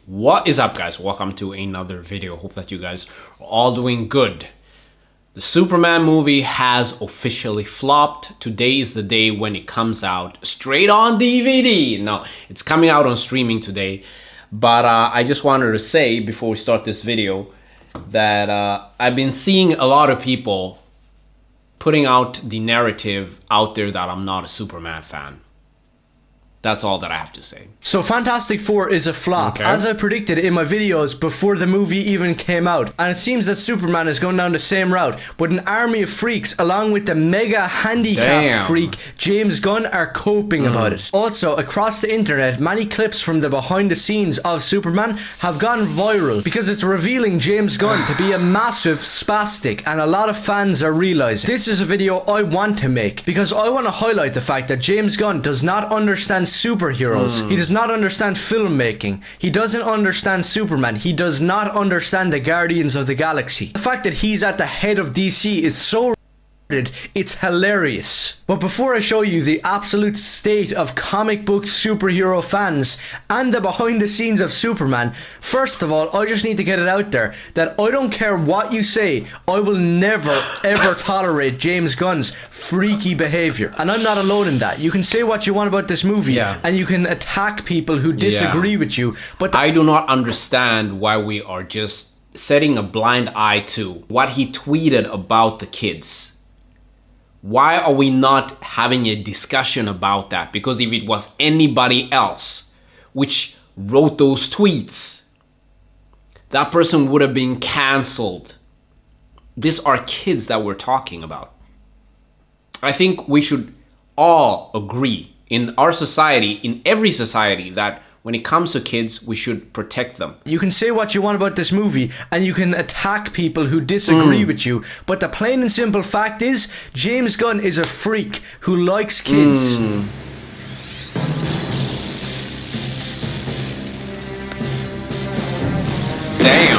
What is up, guys? Welcome to another video. Hope that you guys are all doing good. The Superman movie has officially flopped. Today is the day when it comes out straight on DVD. No, it's coming out on streaming today. But I just wanted to say before we start this video that I've been seeing a lot of people putting out the narrative out there that I'm not a Superman fan. That's all that I have to say. So Fantastic Four is a flop, as I predicted in my videos before the movie even came out. And it seems that Superman is going down the same route, but an army of freaks along with the mega handicapped freak James Gunn are coping about it. Also, across the internet, many clips from the behind the scenes of Superman have gone viral because it's revealing James Gunn to be a massive spastic, and a lot of fans are realizing. This is a video I want to make because I want to highlight the fact that James Gunn does not understand superheroes. He does not understand filmmaking. He doesn't understand Superman. He does not understand the Guardians of the Galaxy. The fact that he's at the head of DC is so it's hilarious. But before I show you the absolute state of comic book superhero fans and the behind the scenes of Superman, first of all, I just need to get it out there that I don't care what you say, I will never ever tolerate James Gunn's freaky behavior. And I'm not alone in that. You can say what you want about this movie and you can attack people who disagree with you, but I do not understand why we are just setting a blind eye to what he tweeted about the kids. Why are we not having a discussion about that? Because if it was anybody else which wrote those tweets, that person would have been cancelled. These are kids that we're talking about. I think we should all agree in our society, in every society, that when it comes to kids, we should protect them. You can say what you want about this movie and you can attack people who disagree with you, but the plain and simple fact is James Gunn is a freak who likes kids. Damn.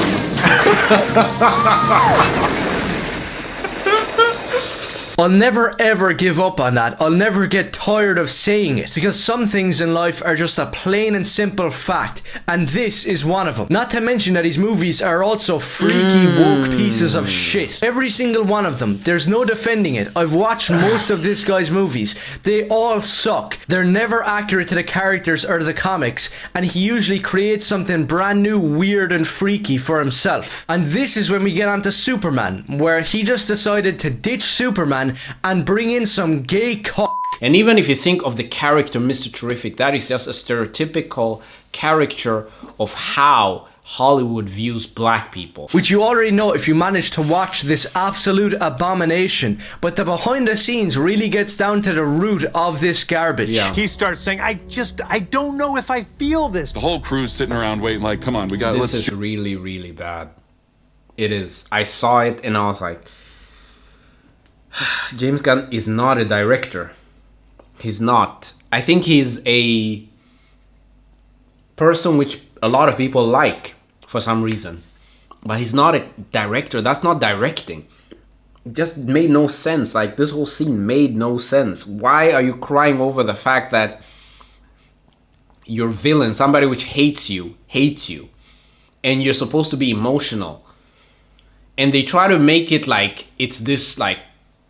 I'll never ever give up on that. I'll never get tired of saying it because some things in life are just a plain and simple fact, and this is one of them. Not to mention that his movies are also freaky woke pieces of shit. Every single one of them. There's no defending it. I've watched most of this guy's movies. They all suck. They're never accurate to the characters or the comics, and he usually creates something brand new, weird and freaky for himself. And this is when we get onto Superman, where he just decided to ditch Superman and bring in some gay cock. And even if you think of the character Mr. Terrific, that is just a stereotypical caricature of how Hollywood views black people. Which you already know if you manage to watch this absolute abomination. But the behind the scenes really gets down to the root of this garbage. He starts saying, I don't know if I feel this. The whole crew's sitting around waiting like, come on, This is really, really bad. It is. I saw it and I was like, James Gunn is not a director. He's not. I think he's a person which a lot of people like for some reason. But he's not a director. That's not directing. It just made no sense. Like, this whole scene made no sense. Why are you crying over the fact that your villain, somebody which hates you, and you're supposed to be emotional? And they try to make it like it's this like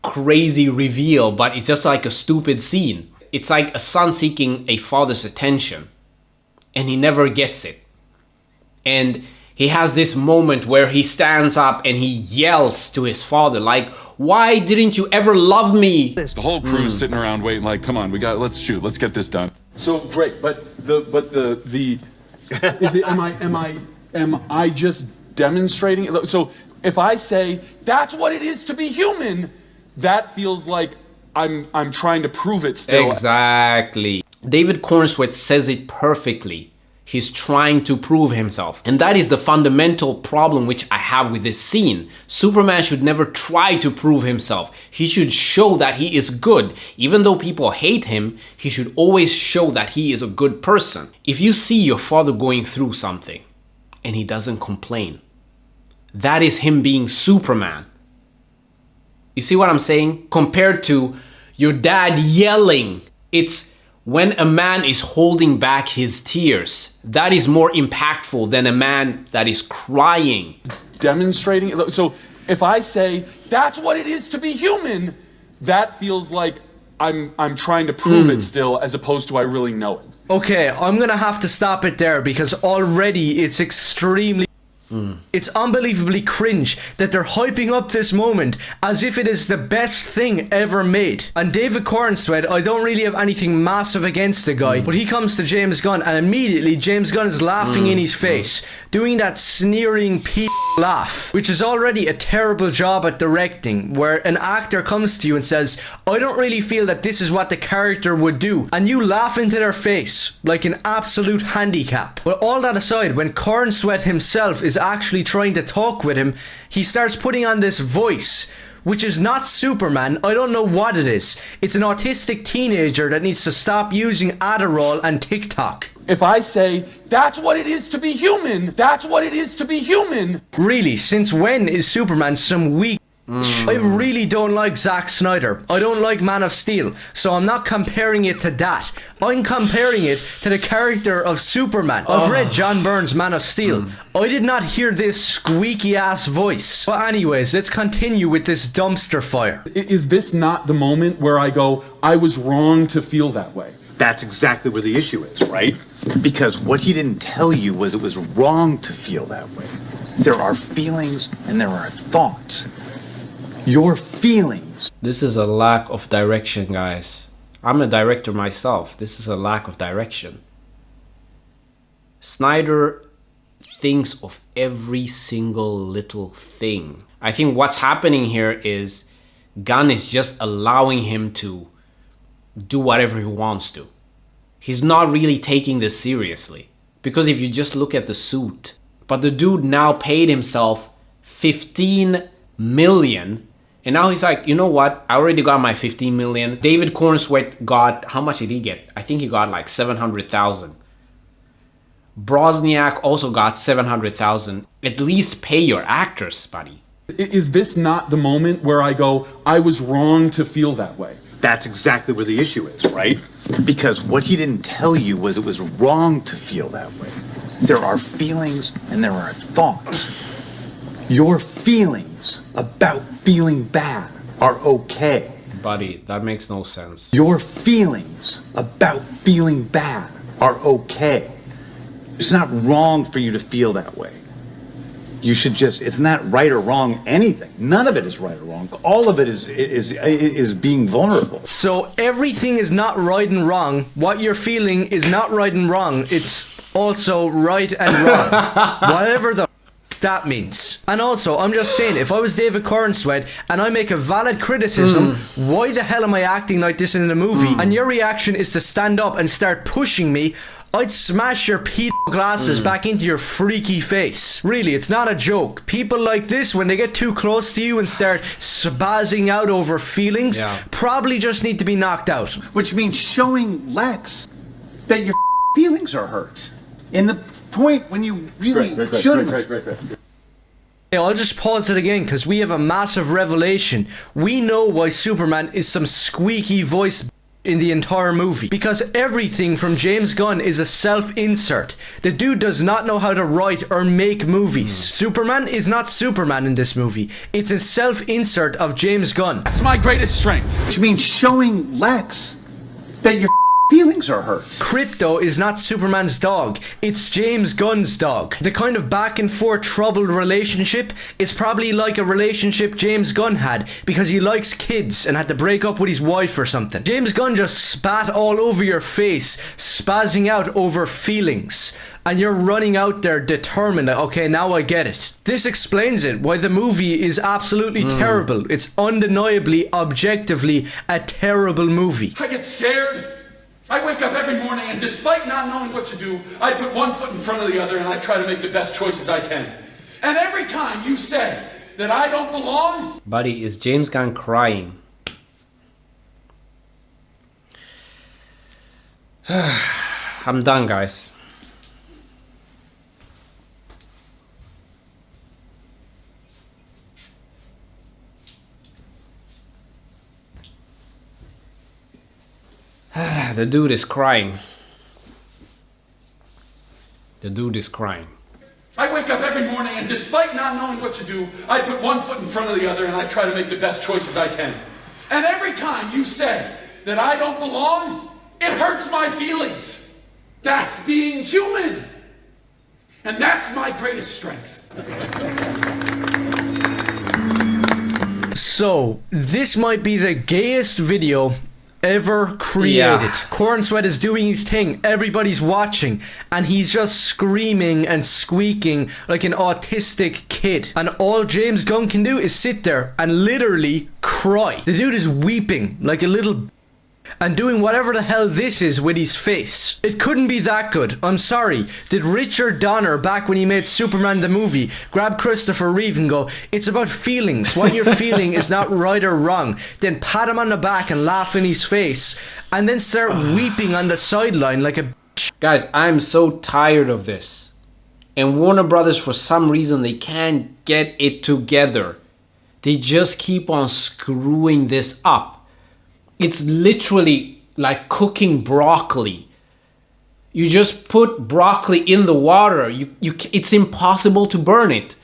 crazy reveal, but it's just like a stupid scene. It's like a son seeking a father's attention and he never gets it. And he has this moment where he stands up and he yells to his father like, why didn't you ever love me? The whole crew's sitting around waiting like, come on, let's shoot, let's get this done. So great, but the is it am I just demonstrating? So if I say that's what it is to be human, that feels like I'm trying to prove it still. Exactly. David Cornsweet says it perfectly. He's trying to prove himself. And that is the fundamental problem which I have with this scene. Superman should never try to prove himself. He should show that he is good. Even though people hate him, he should always show that he is a good person. If you see your father going through something and he doesn't complain, that is him being Superman. You see what I'm saying? Compared to your dad yelling, it's When a man is holding back his tears, that is more impactful than a man that is crying. Demonstrating. So if I say, that's what it is to be human, that feels like I'm trying to prove it still, as opposed to I really know it. Okay, I'm gonna have to stop it there because already it's extremely... It's unbelievably cringe that they're hyping up this moment as if it is the best thing ever made. And David Cornsweet, I don't really have anything massive against the guy, but he comes to James Gunn and immediately James Gunn is laughing in his face, doing that sneering laugh, which is already a terrible job at directing, where an actor comes to you and says, I don't really feel that this is what the character would do, and you laugh into their face like an absolute handicap. But all that aside, when Cornsweet himself is actually trying to talk with him, he starts putting on this voice, which is not Superman. I don't know what it is. It's an autistic teenager that needs to stop using Adderall and TikTok. If I say, that's what it is to be human, that's what it is to be human. Really, since when is Superman some weak... I really don't like Zack Snyder. I don't like Man of Steel, so I'm not comparing it to that. I'm comparing it to the character of Superman. I've read John Byrne's Man of Steel. I did not hear this squeaky ass voice. But anyways, let's continue with this dumpster fire. Is this not the moment where I go, I was wrong to feel that way? That's exactly where the issue is, right? Because what he didn't tell you was it was wrong to feel that way. There are feelings and there are thoughts. Your feelings. This is a lack of direction, guys. I'm a director myself. This is a lack of direction. Snyder thinks of every single little thing. I think what's happening here is Gunn is just allowing him to do whatever he wants to. He's not really taking this seriously. Because if you just look at the suit, but the dude now paid himself 15 million. And now he's like, you know what? I already got my 15 million. David Cornsweet got, how much did he get? I think he got like 700,000. Brosniak also got 700,000. At least pay your actors, buddy. Is this not the moment where I go, I was wrong to feel that way? That's exactly where the issue is, right? Because what he didn't tell you was it was wrong to feel that way. There are feelings and there are thoughts. Your feelings about feeling bad are okay. Buddy, that makes no sense. Your feelings about feeling bad are okay. It's not wrong for you to feel that way. You should just, it's not right or wrong anything. None of it is right or wrong. All of it is being vulnerable. So everything is not right and wrong. What you're feeling is not right and wrong. It's also right and wrong. Whatever the that means. And also, I'm just saying, if I was David Cornsweet and I make a valid criticism, why the hell am I acting like this in the movie? And your reaction is to stand up and start pushing me, I'd smash your glasses back into your freaky face. Really, it's not a joke. People like this, when they get too close to you and start spazzing out over feelings, probably just need to be knocked out. Which means showing Lex that your feelings are hurt. In the point when you really shouldn't. Yeah, I'll just pause it again because we have a massive revelation. We know why Superman is some squeaky voice in the entire movie. Because everything from James Gunn is a self-insert. The dude does not know how to write or make movies. Superman is not Superman in this movie. It's a self-insert of James Gunn. That's my greatest strength. Which means showing Lex that your feelings are hurt. Crypto is not Superman's dog, it's James Gunn's dog. The kind of back and forth troubled relationship is probably like a relationship James Gunn had because he likes kids and had to break up with his wife or something. James Gunn just spat all over your face, spazzing out over feelings. And you're running out there determined, okay, now I get it. This explains it, why the movie is absolutely terrible. It's undeniably, objectively a terrible movie. I get scared. I wake up every morning and despite not knowing what to do, I put one foot in front of the other and I try to make the best choices I can. And every time you say that I don't belong... Buddy, is James Gunn crying? I'm done, guys. The dude is crying. The dude is crying. I wake up every morning and despite not knowing what to do, I put one foot in front of the other and I try to make the best choices I can. And every time you say that I don't belong, it hurts my feelings. That's being human. And that's my greatest strength. So, this might be the gayest video ever created. Yeah. Corn Sweat is doing his thing, everybody's watching, and he's just screaming and squeaking like an autistic kid. And all James Gunn can do is sit there and literally cry. The dude is weeping like a little and doing whatever the hell this is with his face. It couldn't be that good. I'm sorry. Did Richard Donner, back when he made Superman the movie, grab Christopher Reeve and go, it's about feelings. What you're feeling is not right or wrong. Then pat him on the back and laugh in his face. And then start weeping on the sideline like a... Guys, I'm so tired of this. And Warner Brothers, for some reason, they can't get it together. They just keep on screwing this up. It's literally like cooking broccoli. You just put broccoli in the water. It's impossible to burn it.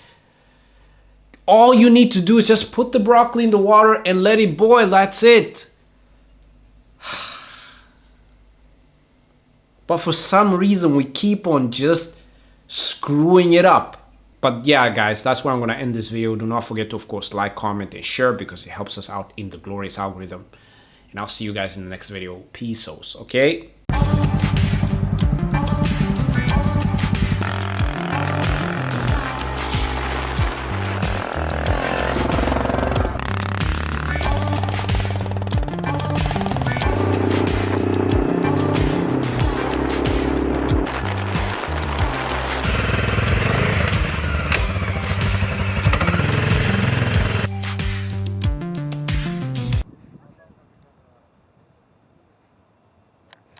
All you need to do is just put the broccoli in the water and let it boil. That's it. But for some reason, we keep on just screwing it up. But yeah, guys, that's where I'm going to end this video. Do not forget to, of course, like, comment, and share because it helps us out in the glorious algorithm. And I'll see you guys in the next video. Peace, okay?